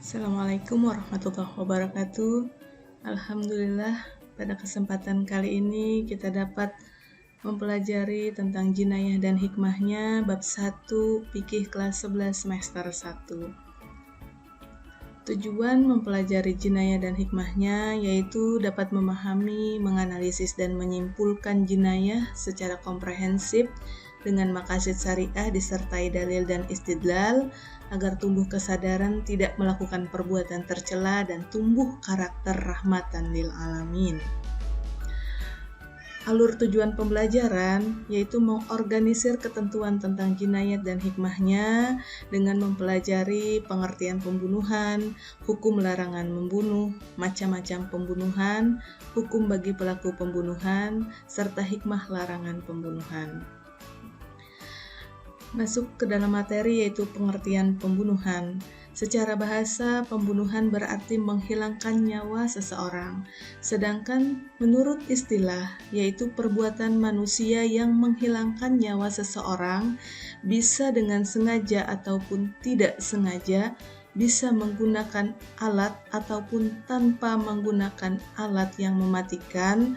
Assalamualaikum warahmatullahi wabarakatuh. Alhamdulillah, pada kesempatan kali ini kita dapat mempelajari tentang jinayah dan hikmahnya bab 1 Fikih kelas 11 semester 1. Tujuan mempelajari jinayah dan hikmahnya yaitu dapat memahami, menganalisis dan menyimpulkan jinayah secara komprehensif dengan maqasid syariah disertai dalil dan istidlal agar tumbuh kesadaran tidak melakukan perbuatan tercela dan tumbuh karakter rahmatan lil alamin. Alur tujuan pembelajaran yaitu mengorganisir ketentuan tentang jinayat dan hikmahnya dengan mempelajari pengertian pembunuhan, hukum larangan membunuh, macam-macam pembunuhan, hukum bagi pelaku pembunuhan, serta hikmah larangan pembunuhan. Masuk ke dalam materi yaitu pengertian pembunuhan. Secara bahasa, pembunuhan berarti menghilangkan nyawa seseorang. Sedangkan menurut istilah, yaitu perbuatan manusia yang menghilangkan nyawa seseorang, bisa dengan sengaja ataupun tidak sengaja, bisa menggunakan alat ataupun tanpa menggunakan alat yang mematikan,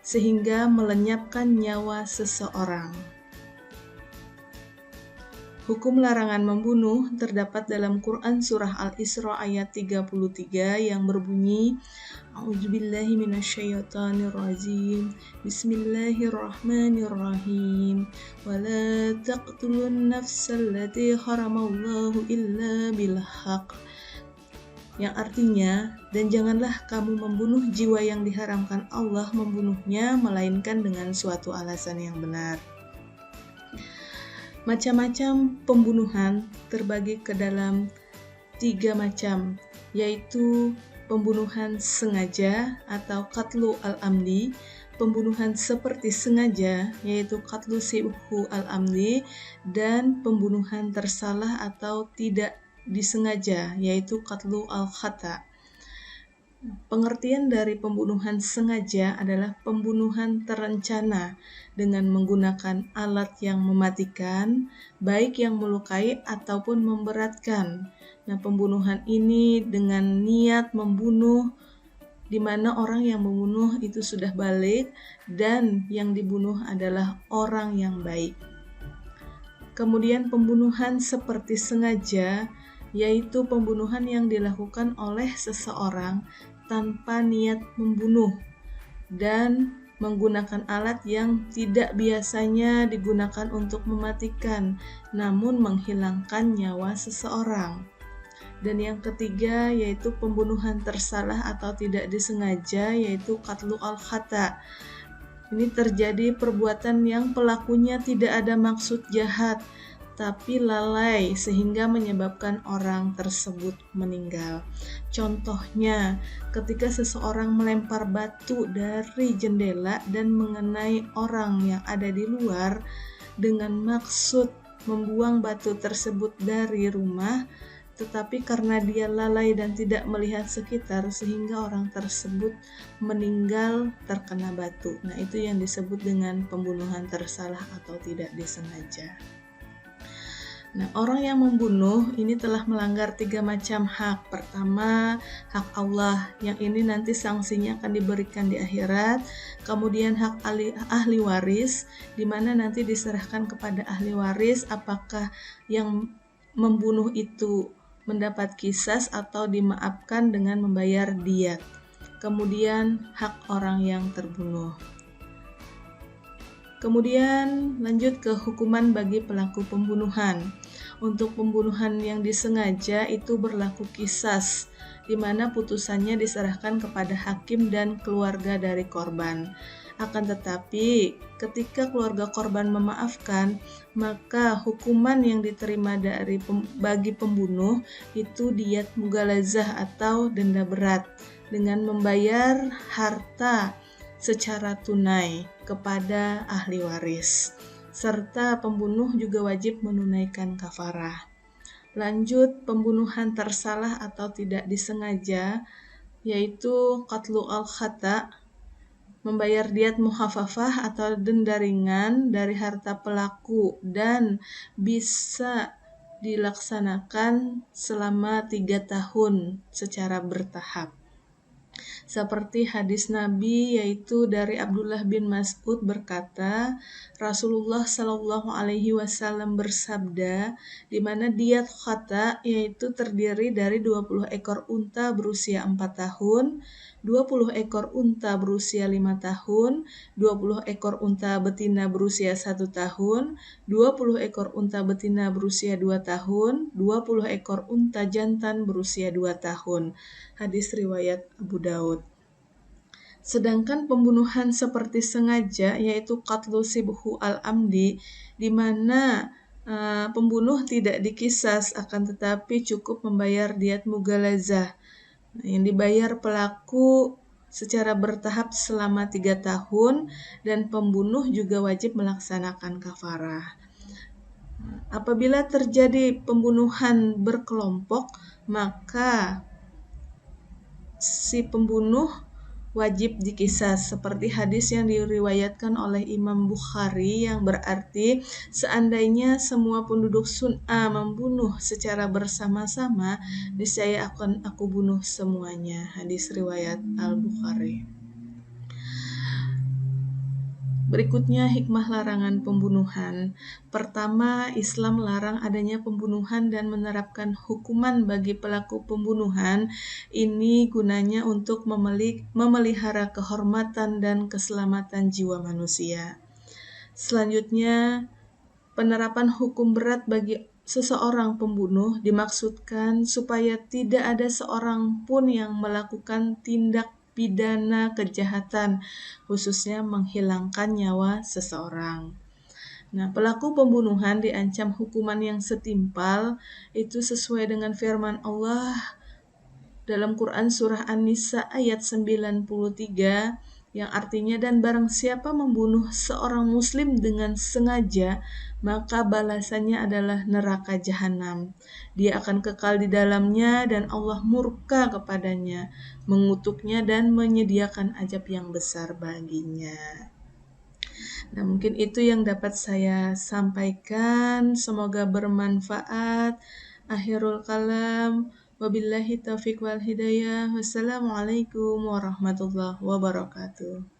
sehingga melenyapkan nyawa seseorang. Hukum larangan membunuh terdapat dalam Quran Surah Al-Isra ayat 33 yang berbunyi A'udzubillahi minasyaitonirrajim Bismillahirrahmanirrahim Wala taqtulun nafsal lati haramallahu illa bilhaq, yang artinya, dan janganlah kamu membunuh jiwa yang diharamkan Allah membunuhnya melainkan dengan suatu alasan yang benar. Macam-macam pembunuhan terbagi ke dalam 3 macam, yaitu pembunuhan sengaja atau qatlu al-amdi, pembunuhan seperti sengaja yaitu qatlu sibhu al-amdi, dan pembunuhan tersalah atau tidak disengaja yaitu qatlu al-khata. Pengertian dari pembunuhan sengaja adalah pembunuhan terencana dengan menggunakan alat yang mematikan, baik yang melukai ataupun memberatkan. Nah, pembunuhan ini dengan niat membunuh, di mana orang yang membunuh itu sudah balik dan yang dibunuh adalah orang yang baik. Kemudian pembunuhan seperti sengaja, yaitu pembunuhan yang dilakukan oleh seseorang tanpa niat membunuh dan menggunakan alat yang tidak biasanya digunakan untuk mematikan, namun menghilangkan nyawa seseorang. Dan yang ketiga yaitu pembunuhan tersalah atau tidak disengaja, yaitu qatlu al-khata. Ini terjadi perbuatan yang pelakunya tidak ada maksud jahat, tapi lalai sehingga menyebabkan orang tersebut meninggal. Contohnya, ketika seseorang melempar batu dari jendela dan mengenai orang yang ada di luar dengan maksud membuang batu tersebut dari rumah, tetapi karena dia lalai dan tidak melihat sekitar sehingga orang tersebut meninggal terkena batu. Nah, itu yang disebut dengan pembunuhan tersalah atau tidak disengaja. Nah, orang yang membunuh ini telah melanggar 3 macam hak. Pertama, hak Allah, yang ini nanti sanksinya akan diberikan di akhirat. Kemudian hak ahli waris, di mana nanti diserahkan kepada ahli waris apakah yang membunuh itu mendapat qisas atau dimaafkan dengan membayar diat. Kemudian hak orang yang terbunuh. Kemudian lanjut ke hukuman bagi pelaku pembunuhan. Untuk pembunuhan yang disengaja itu berlaku qisas, di mana putusannya diserahkan kepada hakim dan keluarga dari korban. Akan tetapi, ketika keluarga korban memaafkan, maka hukuman yang diterima bagi pembunuh itu diat mughalazah atau denda berat dengan membayar harta secara tunai kepada ahli waris, serta pembunuh juga wajib menunaikan kafarah. Lanjut, pembunuhan tersalah atau tidak disengaja, yaitu qatlu al-khata, membayar diat muhafafah atau denda ringan dari harta pelaku dan bisa dilaksanakan selama 3 tahun secara bertahap. Seperti hadis Nabi yaitu dari Abdullah bin Mas'ud berkata, Rasulullah Shallallahu Alaihi Wasallam bersabda, di mana diat khata yaitu terdiri dari 20 ekor unta berusia 4 tahun, 20 ekor unta berusia 5 tahun, 20 ekor unta betina berusia 1 tahun, 20 ekor unta betina berusia 2 tahun, 20 ekor unta jantan berusia 2 tahun. Hadis riwayat Abu Daud. Sedangkan pembunuhan seperti sengaja yaitu qatlu sibhu al-amdi di mana pembunuh tidak dikisas akan tetapi cukup membayar diat mughalazah yang dibayar pelaku secara bertahap selama 3 tahun dan pembunuh juga wajib melaksanakan kafarah. Apabila terjadi pembunuhan berkelompok, maka si pembunuh wajib dikisas seperti hadis yang diriwayatkan oleh Imam Bukhari yang berarti seandainya semua penduduk Sun'a membunuh secara bersama-sama, niscaya akan aku bunuh semuanya. Hadis riwayat Al-Bukhari. Berikutnya hikmah larangan pembunuhan. Pertama, Islam melarang adanya pembunuhan dan menerapkan hukuman bagi pelaku pembunuhan. Ini gunanya untuk memelihara kehormatan dan keselamatan jiwa manusia. Selanjutnya, penerapan hukum berat bagi seseorang pembunuh dimaksudkan supaya tidak ada seorang pun yang melakukan tindak pidana kejahatan, khususnya menghilangkan nyawa seseorang. Nah, pelaku pembunuhan diancam hukuman yang setimpal, itu sesuai dengan firman Allah dalam Quran Surah An-Nisa ayat 93, yang artinya, dan barang siapa membunuh seorang muslim dengan sengaja, maka balasannya adalah neraka jahanam. Dia akan kekal di dalamnya dan Allah murka kepadanya, mengutuknya dan menyediakan azab yang besar baginya. Nah, mungkin itu yang dapat saya sampaikan. Semoga bermanfaat. Akhirul kalam. Wabillahi taufiq wal hidayah. Wassalamualaikum warahmatullahi wabarakatuh.